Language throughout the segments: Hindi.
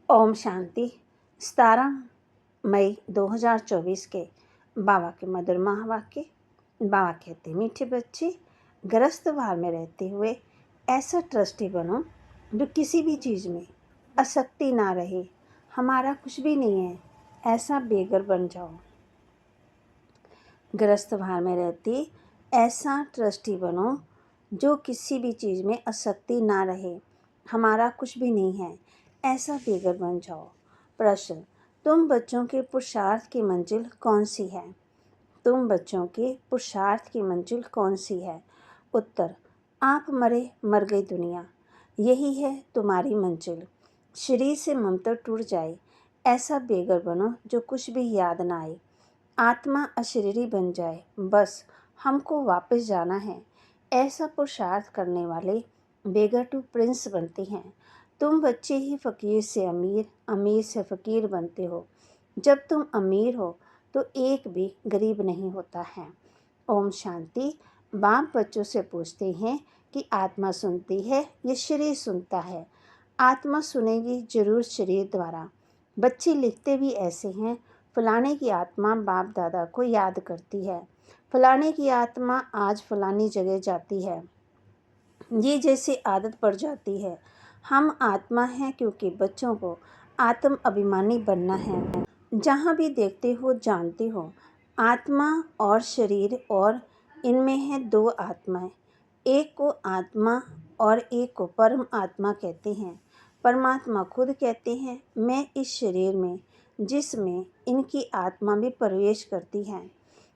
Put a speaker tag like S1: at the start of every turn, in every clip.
S1: ओम शांति। 17 मई 2024 के बाबा के मधुर महावाक्य। बाबा कहते, मीठे बच्चे, ग्रस्त भाव में रहते हुए ऐसा ट्रस्टी बनो जो किसी भी चीज़ में आसक्ति ना रहे। हमारा कुछ भी नहीं है, ऐसा बेघर बन जाओ। ग्रस्त भाव में रहते ऐसा ट्रस्टी बनो जो किसी भी चीज़ में आसक्ति ना रहे। हमारा कुछ भी नहीं है, ऐसा बेघर बन जाओ। प्रश्न, तुम बच्चों के पुरुषार्थ की मंजिल कौन सी है? तुम बच्चों के पुरुषार्थ की मंजिल कौन सी है? उत्तर, आप मरे मर गई दुनिया, यही है तुम्हारी मंजिल। शरीर से ममता टूट जाए, ऐसा बेघर बनो जो कुछ भी याद ना आए। आत्मा अशरीरी बन जाए, बस हमको वापस जाना है। ऐसा पुरुषार्थ करने वाले बेघर टू प्रिंस बनते हैं। तुम बच्चे ही फ़कीर से अमीर, अमीर से फ़कीर बनते हो। जब तुम अमीर हो तो एक भी गरीब नहीं होता है। ओम शांति। बाप बच्चों से पूछते हैं कि आत्मा सुनती है या शरीर सुनता है? आत्मा सुनेगी जरूर शरीर द्वारा। बच्चे लिखते भी ऐसे हैं, फलाने की आत्मा बाप दादा को याद करती है, फलाने की आत्मा आज फलानी जगह जाती है। ये जैसे आदत पड़ जाती है। हम आत्मा हैं क्योंकि बच्चों को आत्म अभिमानी बनना है। जहाँ भी देखते हो जानते हो, आत्मा और शरीर, और इनमें है दो आत्माएं। एक को आत्मा और एक को परम आत्मा कहते हैं। परमात्मा खुद कहते हैं, मैं इस शरीर में जिसमें इनकी आत्मा भी प्रवेश करती है,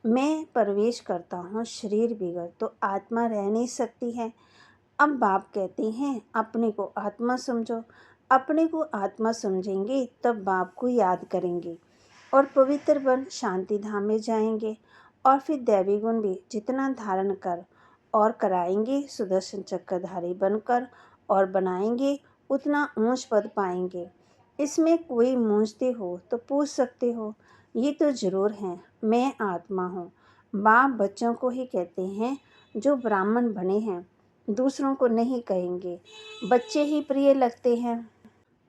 S1: मैं प्रवेश करता हूँ। शरीर बिगड़ तो आत्मा रह नहीं सकती है। अब बाप कहते हैं, अपने को आत्मा समझो। अपने को आत्मा समझेंगे तब बाप को याद करेंगे और पवित्र बन शांति धाम में जाएंगे। और फिर दैवी गुण भी जितना धारण कर और कराएंगे, सुदर्शन चक्रधारी बनकर और बनाएंगे, उतना ऊंच पद पाएंगे। इसमें कोई मूंझते हो तो पूछ सकते हो, ये तो जरूर है, मैं आत्मा हूँ। बाप बच्चों को ही कहते हैं जो ब्राह्मण बने हैं, दूसरों को नहीं कहेंगे। बच्चे ही प्रिय लगते हैं।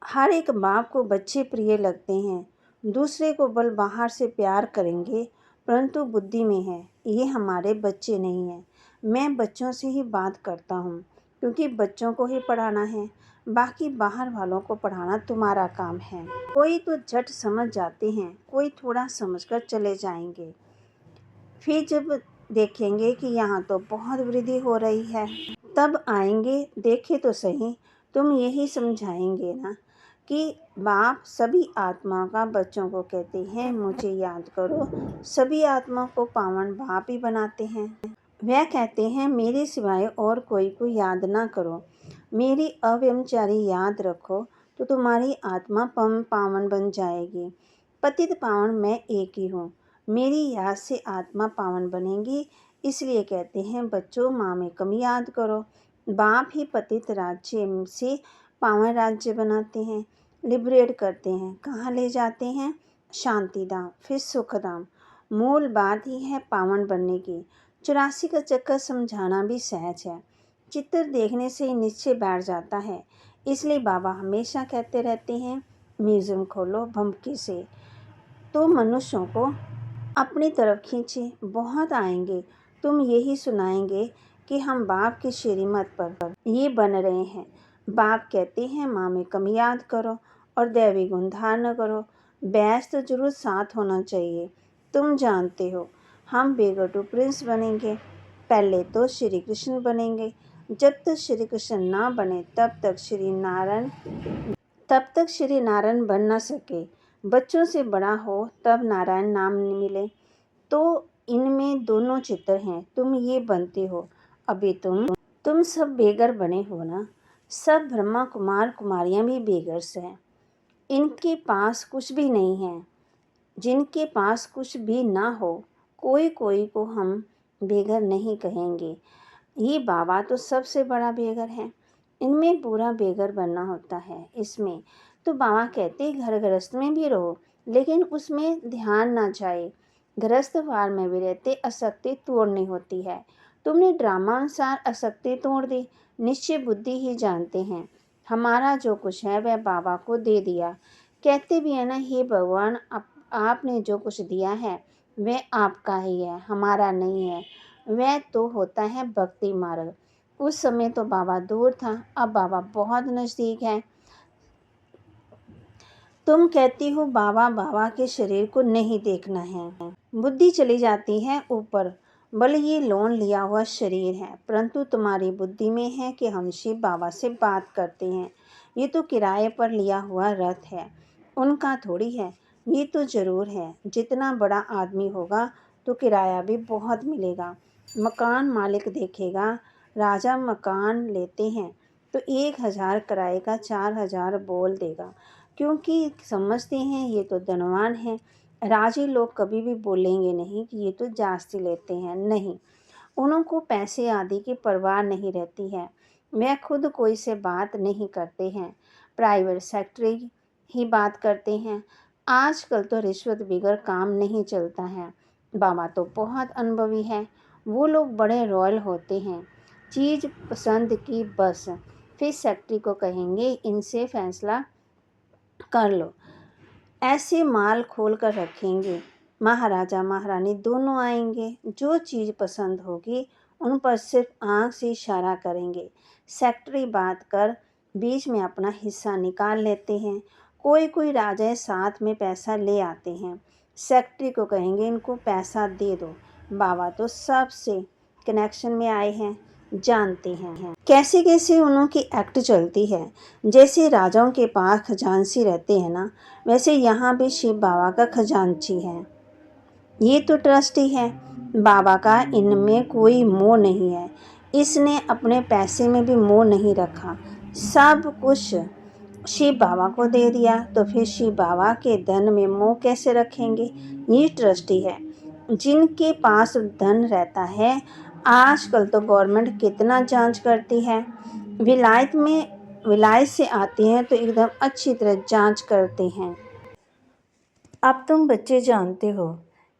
S1: हर एक बाप को बच्चे प्रिय लगते हैं। दूसरे को बल बाहर से प्यार करेंगे, परंतु बुद्धि में है ये हमारे बच्चे नहीं हैं। मैं बच्चों से ही बात करता हूँ क्योंकि बच्चों को ही पढ़ाना है, बाकी बाहर वालों को पढ़ाना तुम्हारा काम है। कोई तो झट समझ जाते हैं, कोई थोड़ा समझकर चले जाएंगे। फिर जब देखेंगे कि यहाँ तो बहुत वृद्धि हो रही है, तब आएंगे। देखे तो सही, तुम यही समझाएंगे ना कि बाप सभी आत्मा का बच्चों को कहते हैं, मुझे याद करो। सभी आत्मा को पावन बाप ही बनाते हैं। वह कहते हैं, मेरे सिवाय और कोई को याद ना करो, मेरी अव्यमचारी याद रखो तो तुम्हारी आत्मा पावन बन जाएगी। पतित पावन मैं एक ही हूँ, मेरी याद से आत्मा पावन बनेगी। इसलिए कहते हैं, बच्चों माँ में कम याद करो। बाप ही पतित राज्य से पावन राज्य बनाते हैं, लिबरेट करते हैं। कहाँ ले जाते हैं? शांतिधाम, फिर सुखधाम। मूल बात ही है पावन बनने की। 84 का चक्कर समझाना भी सहज है। चित्र देखने से ही निश्चय बैठ जाता है। इसलिए बाबा हमेशा कहते रहते हैं, म्यूजियम खोलो भमकी से, तो मनुष्यों को अपनी तरफ खींचे। बहुत आएंगे, तुम यही सुनाएंगे कि हम बाप के श्रीमत पर ये बन रहे हैं। बाप कहते हैं, माँ में कम याद करो और दैवी गुण धारण करो। बैच तो जरूर साथ होना चाहिए। तुम जानते हो, हम बेगर टू प्रिंस बनेंगे। पहले तो श्री कृष्ण बनेंगे। जब तक श्री कृष्ण ना बने तब तक श्री नारायण बन ना सके। बच्चों से बड़ा हो तब नारायण नाम मिले। तो इनमें दोनों चित्र हैं, तुम ये बनते हो। अभी तुम सब बेगर बने हो ना। सब ब्रह्मा कुमार कुमारियां भी बेगर्स हैं। इनके पास कुछ भी नहीं है। जिनके पास कुछ भी ना हो, कोई कोई को हम बेघर नहीं कहेंगे। ये बाबा तो सबसे बड़ा बेघर है। इनमें पूरा बेघर बनना होता है। इसमें तो बाबा कहते घर गृहस्थ में भी रहो, लेकिन उसमें ध्यान ना जाए। गृहस्थ वार में भी रहते आसक्ति तोड़नी होती है। तुमने ड्रामा अनुसार आसक्ति तोड़ दी। निश्चय बुद्धि ही जानते हैं, हमारा जो कुछ है वह बाबा को दे दिया। कहते भी है ना, हे भगवान, आपने जो कुछ दिया है वह आपका ही है, हमारा नहीं है। वह तो होता है भक्ति मार्ग। उस समय तो बाबा दूर था, अब बाबा बहुत नज़दीक है। तुम कहती हो बाबा बाबा के शरीर को नहीं देखना है, बुद्धि चली जाती है ऊपर। भले ये लोन लिया हुआ शरीर है, परंतु तुम्हारी बुद्धि में है कि हम शिव बाबा से बात करते हैं। ये तो किराए पर लिया हुआ रथ है, उनका थोड़ी है। ये तो ज़रूर है, जितना बड़ा आदमी होगा तो किराया भी बहुत मिलेगा। मकान मालिक देखेगा, राजा मकान लेते हैं तो 1,000 किराए का 4,000 बोल देगा, क्योंकि समझते हैं ये तो धनवान है। राजी लोग कभी भी बोलेंगे नहीं कि ये तो जास्ती लेते हैं, नहीं। उनको पैसे आदि की परवाह नहीं रहती है। वह खुद कोई से बात नहीं करते हैं, प्राइवेट सेक्रेटरी ही बात करते हैं। आजकल तो रिश्वत बगैर काम नहीं चलता है। बाबा तो बहुत अनुभवी है, वो लोग बड़े रॉयल होते हैं। चीज़ पसंद की बस, फिर सेक्रेटरी को कहेंगे इनसे फैसला कर लो, ऐसे माल खोल कर रखेंगे। महाराजा महारानी दोनों आएंगे, जो चीज़ पसंद होगी उन पर सिर्फ आँख से इशारा करेंगे। सेक्रेटरी बात कर बीच में अपना हिस्सा निकाल लेते हैं। कोई कोई राजा साथ में पैसा ले आते हैं, सेक्रेटरी को कहेंगे इनको पैसा दे दो। बाबा तो सबसे कनेक्शन में आए हैं, जानते हैं कैसे कैसे उनकी एक्ट चलती है। जैसे राजाओं के पास खजांची रहते हैं ना, वैसे यहाँ भी शिव बाबा का खजांची है। ये तो ट्रस्टी है, बाबा का इनमें कोई मोह नहीं है। इसने अपने पैसे में भी मोह नहीं रखा, सब कुछ शिव बाबा को दे दिया, तो फिर शिव बाबा के धन में मोह कैसे रखेंगे। ये ट्रस्टी है। जिनके पास धन रहता है, आजकल तो गवर्नमेंट कितना जांच करती है। विलायत से आते हैं तो एकदम अच्छी तरह जांच करते हैं। अब तुम बच्चे जानते हो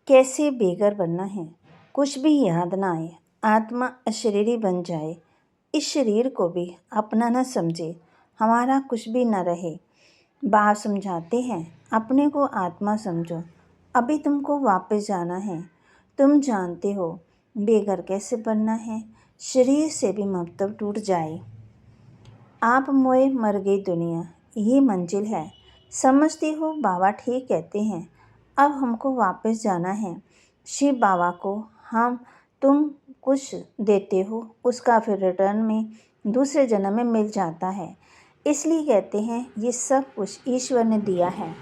S1: कैसे बेघर बनना है, कुछ भी याद ना आए, आत्मा अशरीरी बन जाए, इस शरीर को भी अपना न समझे, हमारा कुछ भी न रहे। बाप समझाते हैं अपने को आत्मा समझो, अभी तुमको वापस जाना है। तुम जानते हो बेघर कैसे बनना है, शरीर से भी ममता टूट जाए। आप मोए मर गई दुनिया, ये मंजिल है। समझती हो बाबा ठीक कहते हैं, अब हमको वापस जाना है। शिव बाबा को हम तुम कुछ देते हो, उसका फिर रिटर्न में दूसरे जन्म में मिल जाता है। इसलिए कहते हैं ये सब कुछ ईश्वर ने दिया है।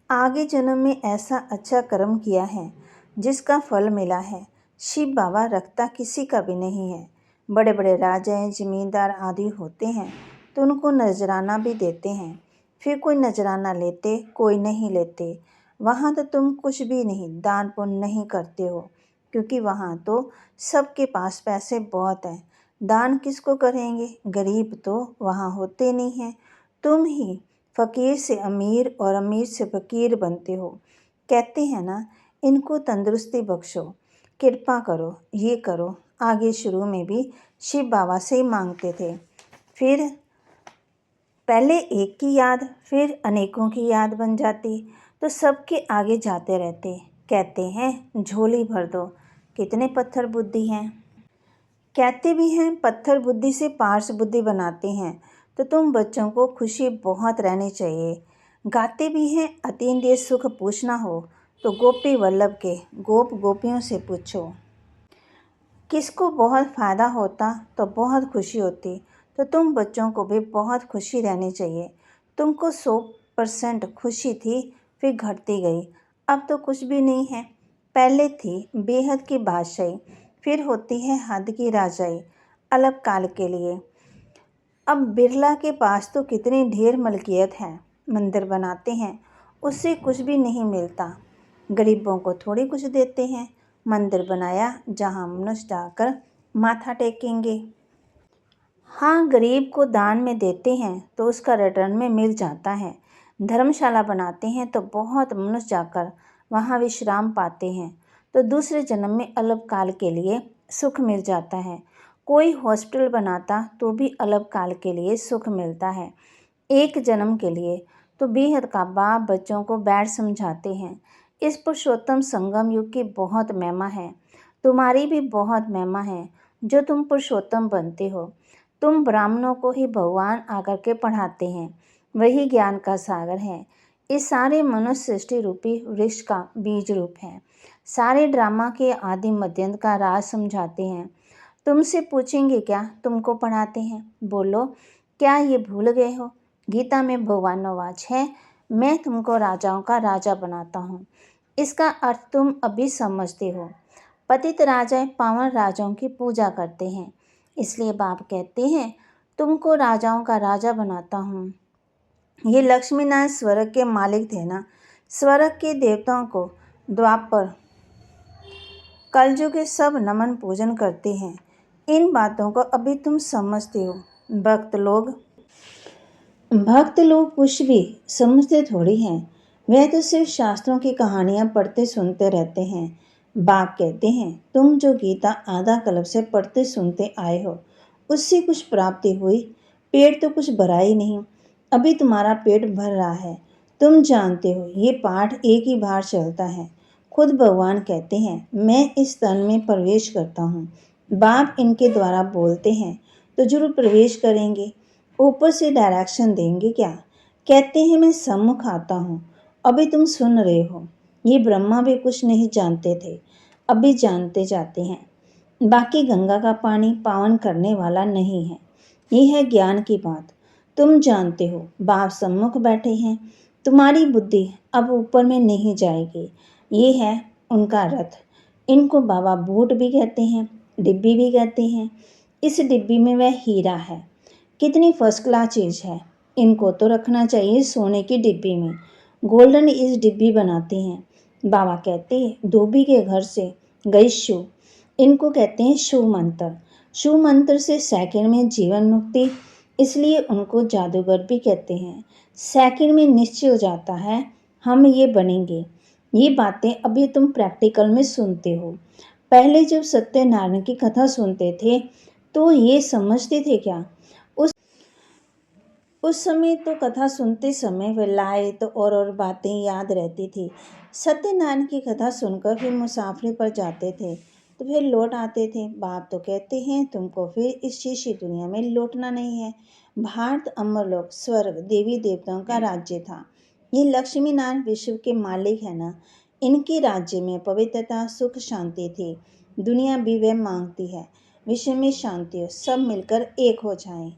S1: आगे जन्म में ऐसा अच्छा कर्म किया है जिसका फल मिला है। शिव बाबा रखता किसी का भी नहीं है। बड़े बड़े राजा जमींदार आदि होते हैं तो उनको नजराना भी देते हैं, फिर कोई नजराना लेते कोई नहीं लेते। वहाँ तो तुम कुछ भी नहीं दान पुण्य नहीं करते हो, क्योंकि वहाँ तो सबके पास पैसे बहुत हैं। दान किसको करेंगे, गरीब तो वहाँ होते नहीं हैं। तुम ही फ़कीर से अमीर और अमीर से फ़कीर बनते हो। कहते हैं ना, इनको तंदुरुस्ती बख्शो, कृपा करो, ये करो। आगे शुरू में भी शिव बाबा से ही मांगते थे, फिर पहले एक की याद फिर अनेकों की याद बन जाती, तो सबके आगे जाते रहते। कहते हैं झोली भर दो, कितने पत्थर बुद्धि हैं। कहते भी हैं पत्थर बुद्धि से पार्स बुद्धि बनाते हैं, तो तुम बच्चों को खुशी बहुत रहनी चाहिए। गाते भी हैं अतीन्द्रिय सुख पूछना हो तो गोपी वल्लभ के गोप गोपियों से पूछो। किसको बहुत फ़ायदा होता तो बहुत खुशी होती, तो तुम बच्चों को भी बहुत खुशी रहनी चाहिए। तुमको 100% खुशी थी, फिर घटती गई, अब तो कुछ भी नहीं है। पहले थी बेहद की बादशाही, फिर होती है हद की राजाई, अलग काल के लिए। अब बिरला के पास तो कितनी ढेर मलकियत है, मंदिर बनाते हैं, उससे कुछ भी नहीं मिलता। गरीबों को थोड़ी कुछ देते हैं, मंदिर बनाया जहाँ मनुष्य जाकर माथा टेकेंगे। हाँ, गरीब को दान में देते हैं तो उसका रिटर्न में मिल जाता है। धर्मशाला बनाते हैं तो बहुत मनुष्य जाकर वहाँ विश्राम पाते हैं, तो दूसरे जन्म में अल्प काल के लिए सुख मिल जाता है। कोई हॉस्पिटल बनाता तो भी अलग काल के लिए सुख मिलता है, एक जन्म के लिए तो बेहद का बाप बच्चों को बैठ समझाते हैं। इस पुरुषोत्तम संगम युग की बहुत महिमा है, तुम्हारी भी बहुत महिमा है जो तुम पुरुषोत्तम बनते हो। तुम ब्राह्मणों को ही भगवान आकर के पढ़ाते हैं, वही ज्ञान का सागर है। इस सारे मनुष्य सृष्टि रूपी वृक्ष का बीज रूप है, सारे ड्रामा के आदि मध्यंत का राज समझाते हैं। तुमसे पूछेंगे क्या तुमको पढ़ाते हैं, बोलो क्या ये भूल गए हो? गीता में भगवानोवाच है, मैं तुमको राजाओं का राजा बनाता हूँ। इसका अर्थ तुम अभी समझते हो। पतित राजा पावन राजाओं की पूजा करते हैं, इसलिए बाप कहते हैं तुमको राजाओं का राजा बनाता हूँ। ये लक्ष्मीनारायण स्वर्ग के मालिक थे ना, स्वर्ग के देवताओं को द्वापर कलयुग के सब नमन पूजन करते हैं। इन बातों को अभी तुम समझते हो। भक्त लोग कुछ भी समझते थोड़ी हैं, वह तो सिर्फ शास्त्रों की कहानियाँ पढ़ते सुनते रहते हैं। बाप कहते हैं तुम जो गीता आधा कल्प से पढ़ते सुनते आए हो, उससे कुछ प्राप्ति हुई? पेट तो कुछ भरा ही नहीं, अभी तुम्हारा पेट भर रहा है। तुम जानते हो ये पाठ एक ही बार चलता है। खुद भगवान कहते हैं मैं इस तन में प्रवेश करता हूँ। बाप इनके द्वारा बोलते हैं तो जरूर प्रवेश करेंगे, ऊपर से डायरेक्शन देंगे क्या? कहते हैं मैं सम्मुख आता हूँ, अभी तुम सुन रहे हो। ये ब्रह्मा भी कुछ नहीं जानते थे, अभी जानते जाते हैं। बाकी गंगा का पानी पावन करने वाला नहीं है, ये है ज्ञान की बात। तुम जानते हो बाप सम्मुख बैठे हैं, तुम्हारी बुद्धि अब ऊपर में नहीं जाएगी। ये है उनका रथ। इनको बाबा बूट भी कहते हैं, डिब्बी भी कहते हैं। इस डिब्बी में वह हीरा है, कितनी फर्स्ट क्लास चीज़ है। इनको तो रखना चाहिए सोने की डिब्बी में, गोल्डन इस डिब्बी बनाते हैं। बाबा कहते हैं धोबी के घर से गई शू, इनको कहते हैं शू मंत्र। शू मंत्र से सेकंड में जीवन मुक्ति, इसलिए उनको जादूगर भी कहते हैं। सेकंड में निश्चय हो जाता है हम ये बनेंगे। ये बातें अभी तुम प्रैक्टिकल में सुनते हो। पहले जब सत्यनारायण की कथा सुनते थे तो ये समझते थे क्या? उस समय तो कथा सुनते समय वे लाए तो और बातें याद रहती थी। सत्यनारायण की कथा सुनकर फिर मुसाफरी पर जाते थे तो फिर लौट आते थे। बाप तो कहते हैं तुमको फिर इस शीशी दुनिया में लौटना नहीं है। भारत अमरलोक स्वर्ग देवी देवताओं का राज्य था। ये लक्ष्मी नारायण विश्व के मालिक है ना, इनके राज्य में पवित्रता सुख शांति थी। दुनिया भी वह मांगती है विश्व में शांति हो, सब मिलकर एक हो जाएं।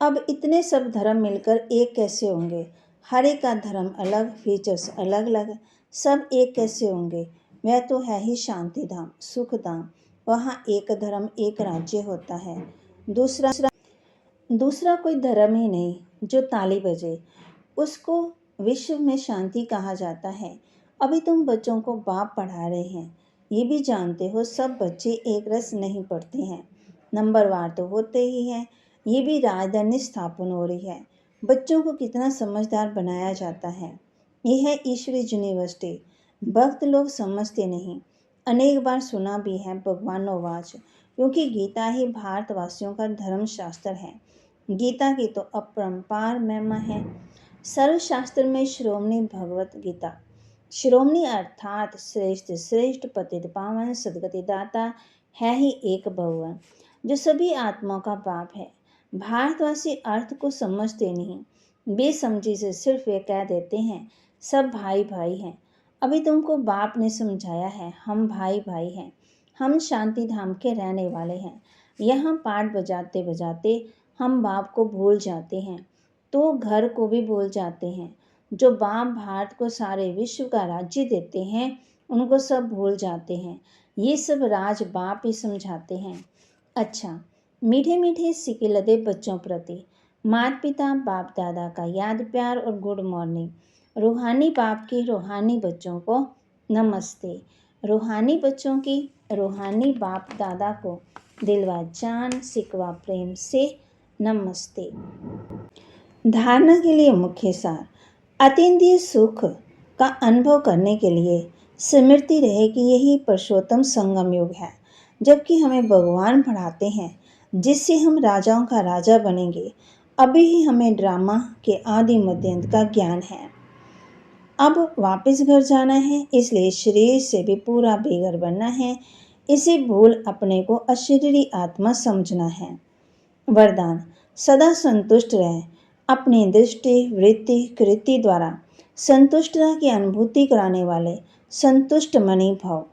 S1: अब इतने सब धर्म मिलकर एक कैसे होंगे? हर एक का धर्म अलग, फीचर्स अलग अलग, सब एक कैसे होंगे? वह तो है ही शांति धाम, सुख धाम। वहाँ एक धर्म एक राज्य होता है, दूसरा कोई धर्म ही नहीं जो ताली बजे, उसको विश्व में शांति कहा जाता है। अभी तुम बच्चों को बाप पढ़ा रहे हैं, ये भी जानते हो सब बच्चे एक रस नहीं पढ़ते हैं, नंबरवार तो होते ही हैं। ये भी राजधानी स्थापन हो रही है, बच्चों को कितना समझदार बनाया जाता है। ये है ईश्वरी यूनिवर्सिटी। भक्त लोग समझते नहीं, अनेक बार सुना भी है भगवानोवाच, क्योंकि गीता ही भारतवासियों का धर्म शास्त्र है। गीता की तो अपरंपार महिमा है। सर्वशास्त्र में श्रोमणी भगवत गीता, श्रोमणी अर्थात श्रेष्ठ श्रेष्ठ पतित पावन सदगति दाता है ही एक भगवान, जो सभी आत्माओं का बाप है। भारतवासी अर्थ को समझते नहीं, बेसमझी से सिर्फ वे कह देते हैं सब भाई भाई हैं। अभी तुमको बाप ने समझाया है हम भाई भाई हैं, हम शांति धाम के रहने वाले हैं। यहाँ पाठ बजाते बजाते हम बाप को भूल जाते हैं तो घर को भी भूल जाते हैं। जो बाप भारत को सारे विश्व का राज्य देते हैं उनको सब भूल जाते हैं। ये सब राज बाप ही समझाते हैं। अच्छा, मीठे मीठे सिके लदे बच्चों प्रति माता पिता बाप दादा का याद प्यार और गुड मॉर्निंग। रूहानी बाप के रूहानी बच्चों को नमस्ते, रूहानी बच्चों की रूहानी बाप दादा को दिलवा जान सिकवा प्रेम से नमस्ते। धारणा के लिए मुख्य सार, अतीन्द्रिय सुख का अनुभव करने के लिए स्मृति रहे कि यही पुरुषोत्तम संगम युग है, जबकि हमें भगवान पढ़ाते हैं जिससे हम राजाओं का राजा बनेंगे। अभी ही हमें ड्रामा के आदि मध्य अंत का ज्ञान है। अब वापस घर जाना है, इसलिए शरीर से भी पूरा बेघर बनना है। इसे भूल अपने को अशरीरी आत्मा समझना है। वरदान: सदा संतुष्ट रहें। अपनी दृष्टि, वृत्ति, कृति द्वारा संतुष्टता की अनुभूति कराने वाले संतुष्ट मणि भव।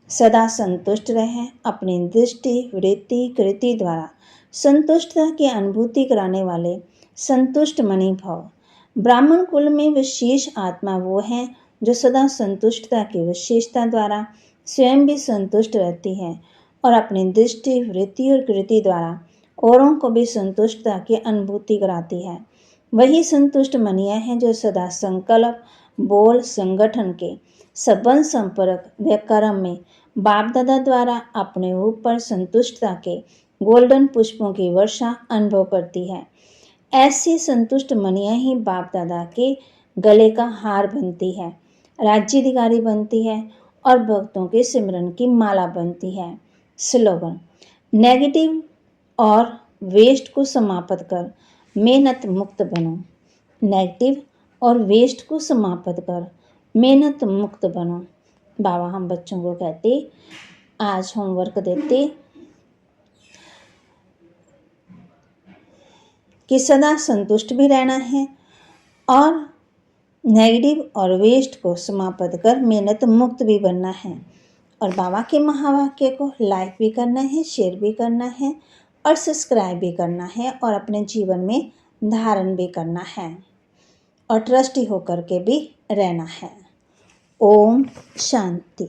S1: सदा संतुष्ट रहें। अपनी दृष्टि, वृत्ति, कृति द्वारा संतुष्टता की अनुभूति कराने वाले संतुष्ट मणि भव। ब्राह्मण कुल में विशेष आत्मा वो है जो सदा संतुष्टता की विशेषता द्वारा स्वयं भी संतुष्ट रहती है और अपनी दृष्टि, वृत्ति और कृति द्वारा औरों को भी संतुष्टता की अनुभूति कराती है। वही संतुष्ट मनियाँ हैं जो सदा संकल्प, बोल, संगठन के संबंध, संपर्क व कर्म में बाप दादा द्वारा अपने ऊपर संतुष्टता के गोल्डन पुष्पों की वर्षा अनुभव करती है। ऐसी संतुष्ट मनियाँ ही बाप दादा के गले का हार बनती है, राज्याधिकारी बनती है और भक्तों के सिमरन की माला बनती है। स्लोगन: नेगेटिव और वेस्ट को समाप्त कर मेहनत मुक्त बनो। नेगेटिव और वेस्ट को समाप्त कर मेहनत मुक्त बनो। बाबा हम बच्चों को कहते, आज होमवर्क देते कि सदा संतुष्ट भी रहना है और नेगेटिव और वेस्ट को समाप्त कर मेहनत मुक्त भी बनना है। और बाबा के महावाक्य को लाइक भी करना है, शेयर भी करना है और सब्सक्राइब भी करना है और अपने जीवन में धारण भी करना है और ट्रस्टी होकर के भी रहना है। ओम शांति।